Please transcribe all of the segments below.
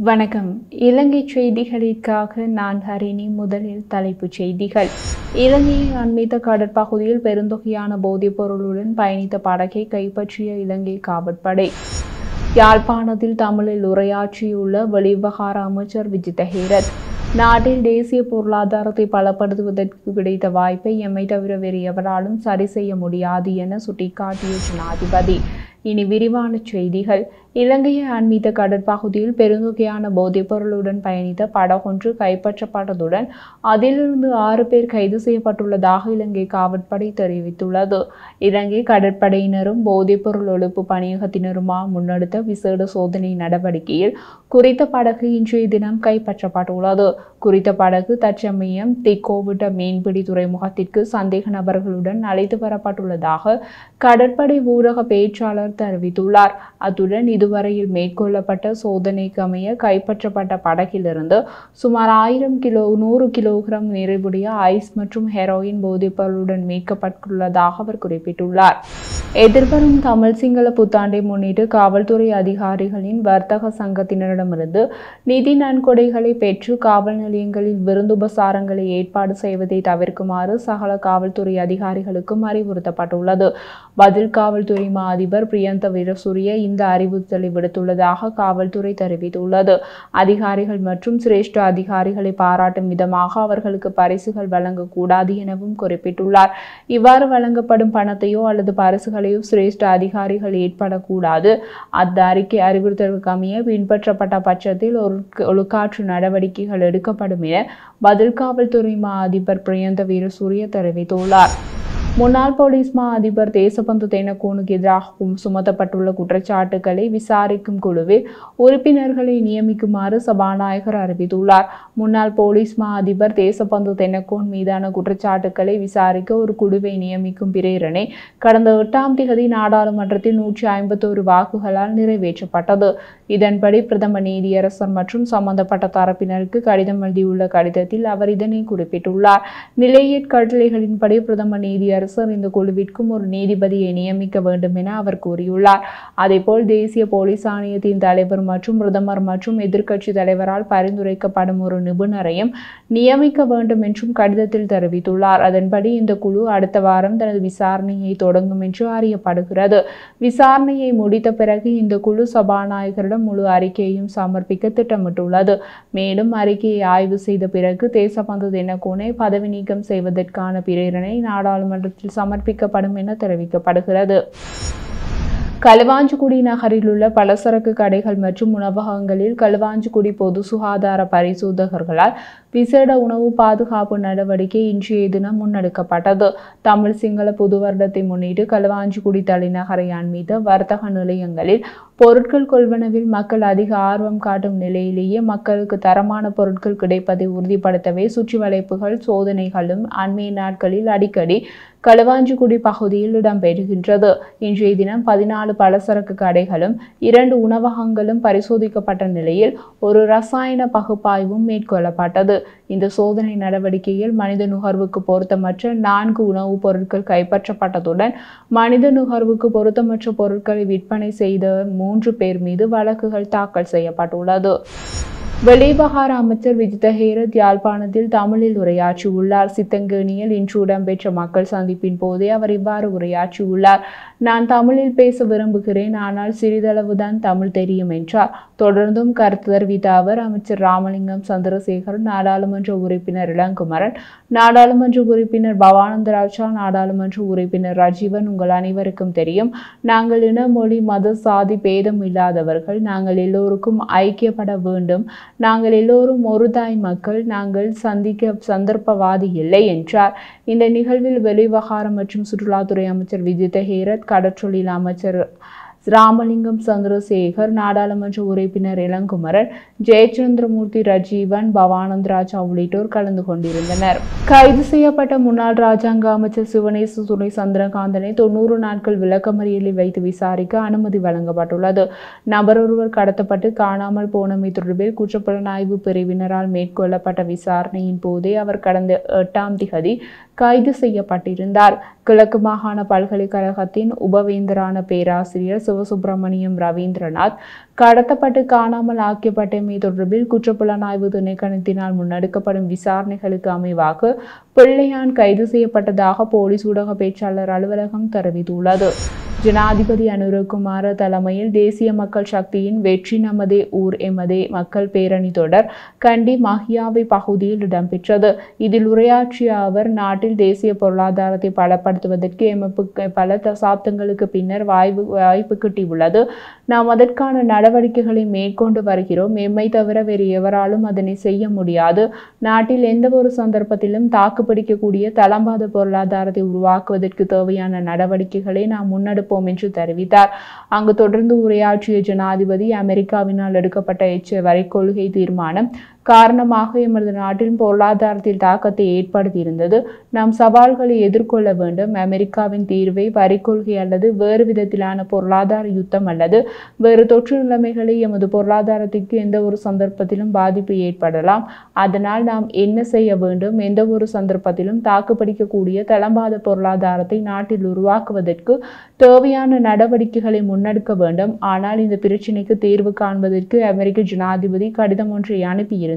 வணக்கம். இலங்கை செய்திகளுக்காக நான் ஹரிணி. முதலில் தலைப்புச் செய்திகள். இலங்கையை அண்மித்த கடற்பகுதியில் பெருந்தொகையான போதைப் பொருளுடன் பயணித்த படகை கைப்பற்றிய இலங்கை காவற்படை. யாழ்ப்பாணத்தில் தமிழில் உரையாற்றியுள்ள வெளிவிவகார அமைச்சர் விஜித ஹேரத், நாட்டில் தேசிய பொருளாதாரத்தை பலப்படுத்துவதற்கு கிடைத்த வாய்ப்பை எம்மை தவிர வேறு எவராலும் சரி செய்ய முடியாது என சுட்டிக்காட்டிய ஜனாதிபதி. இனி விரிவான செய்திகள். இலங்கையை அண்மித்த கடற்பகுதியில் பெருந்தொகையான போதைப் பொருளுடன் பயணித்த படகொன்று கைப்பற்றப்பட்டதுடன் அதிலிருந்து 6 பேர் கைது செய்யப்பட்டுள்ளதாக இலங்கை காவற்படை தெரிவித்துள்ளது. இலங்கை கடற்படையினரும் போதைப் பொருள் ஒழிப்பு பணியகத்தினருமா முன்னெடுத்த விசேட சோதனை நடவடிக்கையில் குறித்த படகு இன்றைய தினம் கைப்பற்றப்பட்டுள்ளது. குறித்த படகு தற்சமயம் திக்கோவிட்ட மீன்பிடி துறைமுகத்திற்கு சந்தேக நபர்களுடன் அழைத்து வரப்பட்டுள்ளதாக கடற்படை ஊடக பேச்சாளர் தெரிவித்துள்ளார். அத்துடன் இதுவரையில் மேற்கொள்ளப்பட்ட சோதனைக்கு அமைய கைப்பற்றப்பட்ட படகிலிருந்து சுமார் 100 கிலோகிராம் நிறைவுடைய ஐஸ் மற்றும் ஹெரோயின் போதைப் பொருளுடன் மீட்கப்பட்டுள்ளதாக அவர் குறிப்பிட்டுள்ளார். எதிர்வரும் தமிழ் சிங்கள புத்தாண்டை முன்னிட்டு காவல்துறை அதிகாரிகளின் வர்த்தக சங்கத்தினரிடமிருந்து நிதி நன்கொடைகளை பெற்று காவல் நிலையங்களில் விருந்துபசாரங்களை ஏற்பாடு செய்வதை தவிர்க்குமாறு சகல காவல்துறை அதிகாரிகளுக்கும் அறிவுறுத்தப்பட்டுள்ளது. பதில் காவல்துறை மா அதிபர் பிரியந்த வீரசூரிய இந்த அறிவுறுத்தலை விடுத்துள்ளதாக காவல்துறை தெரிவித்துள்ளது. அதிகாரிகள் மற்றும் சிரேஷ்ட அதிகாரிகளை பாராட்டும் விதமாக அவர்களுக்கு பரிசுகள் வழங்கக்கூடாது எனவும் குறிப்பிட்டுள்ளார். இவ்வாறு வழங்கப்படும் பணத்தையோ அல்லது பரிசுகளையோ சிரேஷ்ட அதிகாரிகள் ஏற்படக்கூடாது. அந்த அறிவுறுத்தலுக்கு அமைய பின்பற்றப்பட்ட பட்சத்தில் ஒழுக்காற்று நடவடிக்கைகள் எடுக்கப்படும் என பதில் காவல்துறை மா அதிபர் பிரியந்த வீரசூரிய தெரிவித்துள்ளார். முன்னாள் போலீஸ் மா அதிபர் தேசபந்து தென்னக்கோனுக்கு எதிராக சுமத்தப்பட்டுள்ள குற்றச்சாட்டுகளை விசாரிக்கும் குழுவில் உறுப்பினர்களை நியமிக்குமாறு சபாநாயகர் அறிவித்துள்ளார். முன்னாள் போலீஸ் மா அதிபர் தேசபந்து தென்னக்கோன் மீதான குற்றச்சாட்டுகளை விசாரிக்க ஒரு குழுவை நியமிக்கும் பிரேரணை கடந்த 8ஆம் தேதி நாடாளுமன்றத்தில் 151 வாக்குகளால் நிறைவேற்றப்பட்டது. இதன்படி பிரதம நீதியரசர் மற்றும் சம்பந்தப்பட்ட தரப்பினருக்கு கடிதம் எழுதியுள்ள கடிதத்தில் அவர் இதனை குறிப்பிட்டுள்ளார். நிலையற் கட்டளைகளின்படி பிரதம நீதியரசர் இந்த குழுவிற்கும் ஒரு நீதிபதியை நியமிக்க வேண்டும் என அவர் கூறியுள்ளார். அதேபோல் தேசிய போலீஸ் ஆணையத்தின் தலைவர் மற்றும் பிரதமர் மற்றும் எதிர்க்கட்சி தலைவரால் பரிந்துரைக்கப்படும் ஒரு நிபுணரையும் நியமிக்க வேண்டும் என்றும் கடிதத்தில் தெரிவித்துள்ளார். அதன்படி இந்த குழு அடுத்த வாரம் தனது விசாரணையை தொடங்கும் என்று அறியப்படுகிறது. விசாரணையை முடித்த பிறகு இந்த குழு சபாநாயகரிடம் முழு அறிக்கையையும் சமர்ப்பிக்க திட்டமிட்டுள்ளது. மேலும் அறிக்கையை ஆய்வு செய்த பிறகு தேசபந்து தென்னக்கோனை பதவி நீக்கம் செய்வதற்கான பிரேரணை நாடாளுமன்றத்தில் சமர்ப்பிக்கப்படும் என தெரிவிக்கப்படுகிறது. களுவாஞ்சிக்குடி நகரில் உள்ள பலசரக்கு கடைகள் மற்றும் உணவகங்களில் களுவாஞ்சிக்குடி பொது சுகாதார பரிசோதகர்களால் விசேட உணவு பாதுகாப்பு நடவடிக்கை இன்றைய தினம் முன்னெடுக்கப்பட்டது. தமிழ் சிங்கள புது வருடத்தை முன்னிட்டு களுவாஞ்சிக்குடி தலைநகரை அண்மித்த வர்த்தக நிலையங்களில் பொருட்கள் கொள்வனவில் மக்கள் அதிக ஆர்வம் காட்டும் நிலையிலேயே மக்களுக்கு தரமான பொருட்கள் கிடைப்பதை உறுதிப்படுத்தவே சுற்றி வளைப்புகள் சோதனைகளும் அண்மைய நாட்களில் அடிக்கடி களுவாஞ்சிக்குடி பகுதியில் இடம்பெறுகின்றது. இன்றைய தினம் 14 பலசரக்கு கடைகளும் 2 உணவகங்களும் பரிசோதிக்கப்பட்ட நிலையில் ஒரு ரசாயன பகுப்பாய்வும் மேற்கொள்ளப்பட்டது. இந்த சோதனை நடவடிக்கையில் மனித நுகர்வுக்கு பொருத்தமற்ற 4 உணவுப் பொருட்கள் கைப்பற்றப்பட்டதுடன் மனித நுகர்வுக்கு பொருத்தமற்ற பொருட்களை விற்பனை செய்த 3 பேர் மீது வழக்குகள் தாக்கல் செய்யப்பட்டுள்ளது. வெளிவிவகார அமைச்சர் விஜித ஹேரத் யாழ்ப்பாணத்தில் தமிழில் உரையாற்றியுள்ளார். சித்தங்கேணியில் இன்று இடம்பெற்ற மக்கள் சந்திப்பின் போதே அவர் இவ்வாறு உரையாற்றியுள்ளார். நான் தமிழில் பேச விரும்புகிறேன், ஆனால் சிறிதளவுதான் தமிழ் தெரியும் என்றார். தொடர்ந்தும் கருத்து தெரிவித்த அவர் அமைச்சர் ராமலிங்கம் சந்திரசேகர், நாடாளுமன்ற உறுப்பினர் இளங்குமரன், நாடாளுமன்ற உறுப்பினர் பவானந்தராஜா, நாடாளுமன்ற உறுப்பினர் ரஜீவன், உங்கள் அனைவருக்கும் தெரியும், நாங்கள் இன மொழி மத சாதி பேதம் இல்லாதவர்கள். நாங்கள் எல்லோருக்கும் ஐக்கியப்பட வேண்டும். நாங்கள் எல்லோரும் ஒரு தாய் மக்கள். நாங்கள் சந்தர்ப்பவாதி இல்லை என்றார். இந்த நிகழ்வில் வெளிவிவகாரம் மற்றும் சுற்றுலாத்துறை அமைச்சர் விஜித ஹேரத், கடற்றொழில் அமைச்சர் ராமலிங்கம் சந்திரசேகர், நாடாளுமன்ற உறுப்பினர் இளங்குமரன், ஜெயச்சந்திரமூர்த்தி, ரஜீவன், பவானந்தராஜா உள்ளிட்டோர் கலந்து கொண்டிருந்தனர். கைது செய்யப்பட்ட முன்னாள் ராஜாங்க அமைச்சர் சிவனேச துரை சந்திரகாந்தனை 90 நாட்கள் விளக்கமறியலில் வைத்து விசாரிக்க அனுமதி வழங்கப்பட்டுள்ளது. நபர் ஒருவர் கடத்தப்பட்டு காணாமல் போனமை தொடர்பில் குற்றப்புலனாய்வு பிரிவினரால் மேற்கொள்ளப்பட்ட விசாரணையின் போதே அவர் கடந்த 8ஆம் தேதி கைது செய்யப்பட்டிருந்தார். கிழக்கு மாகாண பல்கலைக்கழகத்தின் உபவேந்தரான பேராசிரியர் சிவசுப்பிரமணியம் ரவீந்திரநாத் கடத்தப்பட்டு காணாமல் ஆக்கப்பட்டமை தொடர்பில் குற்றப்புலனாய்வு திணைக்களத்தினால் முன்னெடுக்கப்படும் விசாரணைகளுக்கு அமைவாக பிள்ளையான் கைது செய்யப்பட்டதாக போலீஸ் ஊடக பேச்சாளர் அலுவலகம் தெரிவித்துள்ளது. ஜனாதிபதி அனுரகுமார தலைமையில் தேசிய மக்கள் சக்தியின் வெற்றி நமதே ஊர் எமதே மக்கள் பேரணி தொடர் கண்டி மஹியாவை பகுதியில் இடம்பெற்றது. இதில் உரையாற்றிய அவர், நாட்டில் தேசிய பொருளாதாரத்தை பலப்படுத்துவதற்கு எமக்கு பல தசாப்தங்களுக்கு பின்னர் வாய்ப்பு கிட்டியுள்ளது. நாம் அதற்கான நடவடிக்கைகளை மேற்கொண்டு வருகிறோம். எம்மை தவிர வேறு எவராலும் அதனை செய்ய முடியாது. நாட்டில் எந்த ஒரு சந்தர்ப்பத்திலும் தாக்குப்பிடிக்கக்கூடிய தளம்பாத பொருளாதாரத்தை உருவாக்குவதற்கு தேவையான நடவடிக்கைகளை நாம் முன்னெடுப்போம் என்று தெரிவித்தார். அங்கு தொடர்ந்து உரையாற்றிய ஜனாதிபதி, அமெரிக்காவினால் எடுக்கப்பட்ட வரி கொள்கை தீர்மானம் காரணமாக எமது நாட்டின் பொருளாதாரத்தில் தாக்கத்தை ஏற்படுத்தியிருந்தது. நாம் சவால்களை எதிர்கொள்ள வேண்டும். அமெரிக்காவின் தீர்வை வரி கொள்கை அல்லது வேறு விதத்திலான பொருளாதார யுத்தம் அல்லது வேறு தொற்று நிலைமைகளை எமது பொருளாதாரத்திற்கு எந்த ஒரு சந்தர்ப்பத்திலும் பாதிப்பு ஏற்படலாம். அதனால் நாம் என்ன செய்ய வேண்டும்? எந்த ஒரு சந்தர்ப்பத்திலும் தாக்குப்பிடிக்கக்கூடிய தளம்பாத பொருளாதாரத்தை நாட்டில் உருவாக்குவதற்கு தேவையான நடவடிக்கைகளை முன்னெடுக்க வேண்டும். ஆனால் இந்த பிரச்சினைக்கு தீர்வு காண்பதற்கு அமெரிக்க ஜனாதிபதி கடிதம் ஒன்றை அனுப்பியிருந்தேன்.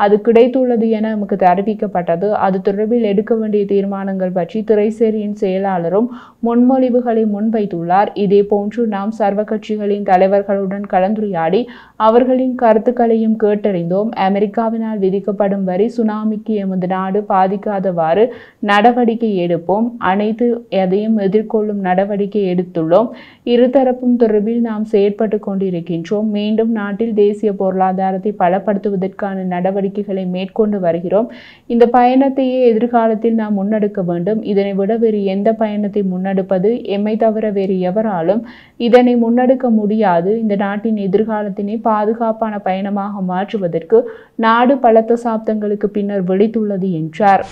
அது கிடைத்துள்ளது என நமக்கு தெரிவிக்கப்பட்டது. அது தொடர்பில் எடுக்க வேண்டிய தீர்மானங்கள் பற்றி திரைசேரியின் செயலாளரும் முன்மொழிவுகளை முன்வைத்துள்ளார். இதே போன்று நாம் சர்வ கட்சிகளின் தலைவர்களுடன் கலந்துரையாடி அவர்களின் கருத்துக்களையும் கேட்டறிந்தோம். அமெரிக்காவினால் விதிக்கப்படும் வரி சுனாமிக்கு எமது நாடு பாதிக்காதவாறு நடவடிக்கை எடுப்போம். அனைத்து எதையும் எதிர்கொள்ளும் நடவடிக்கை எடுத்துள்ளோம். இருதரப்பும் தொடர்பில் நாம் செயற்பட்டு கொண்டிருக்கின்றோம். மீண்டும் நாட்டில் தேசிய பொருளாதாரத்தை பலப்படுத்துவதற்கான நடவடிக்கைகளை மேற்கொண்டு வருகிறோம். இந்த பயணத்தையே எதிர்காலத்தில் நாம் முன்னெடுக்க வேண்டும். இதனை விட வேறு எந்த பயணத்தை முன்னெடுப்பது? எம்மை தவிர வேறு எவராலும் இதனை முன்னெடுக்க முடியாது. இந்த நாட்டின் எதிர்காலத்தினை பாதுகாப்பான பயணமாக மாற்றுவதற்கு நாடு பல தசாப்தங்களுக்கு பின்னர் விழித்துள்ளது என்றார்.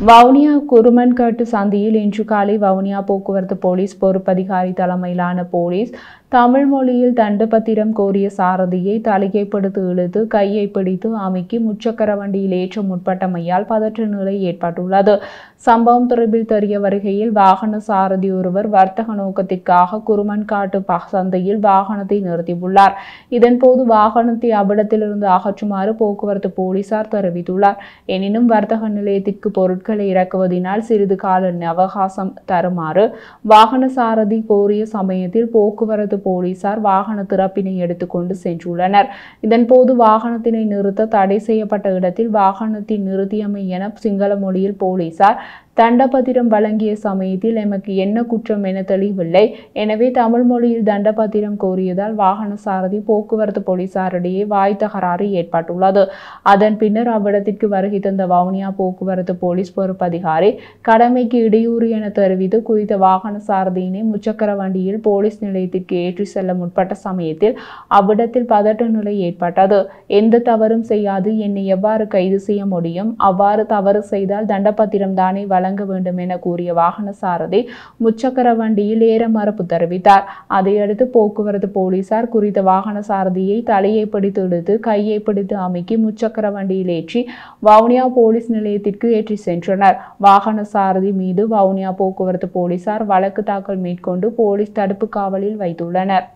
வவுனியா குருமன்காட்டு சந்தியில் இன்று காலை வவுனியா போக்குவரத்து போலீஸ் பொறுப்பதிகாரி தலைமையிலான போலீஸ் தமிழ் மொழியில் தண்டப்பத்திரம் கோரிய சாரதியை தலையைப்படுத்தி இழுத்து கையை பிடித்து அமுக்கி முச்சக்கர வண்டியில் ஏற்ற முற்பட்டமையால் பதற்ற நிலை ஏற்பட்டுள்ளது. சம்பவம் தொடர்பில் தெரிய வருகையில் வாகன சாரதி ஒருவர் வர்த்தக நோக்கத்திற்காக குருமன்காட்டு சந்தையில் வாகனத்தை நிறுத்தியுள்ளார். இதன்போது வாகனத்தை அவ்விடத்திலிருந்து அகற்றுமாறு போக்குவரத்து போலீசார் தெரிவித்துள்ளார். எனினும் வர்த்தக நிலையத்திற்கு பொருட்களை இறக்குவதனால் சிறிது கால அவகாசம் தருமாறு வாகன சாரதி கோரிய சமயத்தில் போக்குவரத்து போலீசார் வாகன திறப்பினை எடுத்துக்கொண்டு சென்றுள்ளனர். இதன்போது வாகனத்தினை நிறுத்த தடை செய்யப்பட்ட இடத்தில் வாகனத்தை நிறுத்தியமை என சிங்கள மொழியில் போலீசார் தண்டப்பத்திரம் வழங்கிய சமயத்தில் எமக்கு என்ன குற்றம் என தெளிவில்லை. எனவே தமிழ் மொழியில் தண்டப்பத்திரம் கோரியதால் வாகன சாரதி போக்குவரத்து போலீசாரிடையே வாய் தகராறு ஏற்பட்டுள்ளது. அதன் பின்னர் அவ்விடத்திற்கு வருகை தந்த வவுனியா போக்குவரத்து போலீஸ் பொறுப்பதிகாரி கடமைக்கு இடையூறு என தெரிவித்து குறித்த வாகன சாரதியினை முச்சக்கர வண்டியில் போலீஸ் நிலையத்திற்கு ஏற்றி செல்ல முற்பட்ட சமயத்தில் அவ்விடத்தில் பதட்ட நிலை ஏற்பட்டது. எந்த தவறும் செய்யாது என்னை எவ்வாறு கைது செய்ய முடியும்? அவ்வாறு தவறு செய்தால் தண்டப்பத்திரம் தானே வழங்க வேண்டும் என கூறிய வாகன சாரதி முச்சக்கர வண்டியில் ஏற மறுப்பு தெரிவித்தார். அதையடுத்து போக்குவரத்து போலீசார் குறித்த வாகன சாரதியை தலையை பிடித்து இழுத்து கையை பிடித்து அமுக்கி முச்சக்கர வண்டியில் ஏற்றி வவுனியா போலீஸ் நிலையத்திற்கு ஏற்றி சென்றனர். வாகன சாரதி மீது வவுனியா போக்குவரத்து போலீசார் வழக்கு தாக்கல் மேற்கொண்டு போலீஸ் தடுப்பு காவலில் வைத்துள்ளனர்.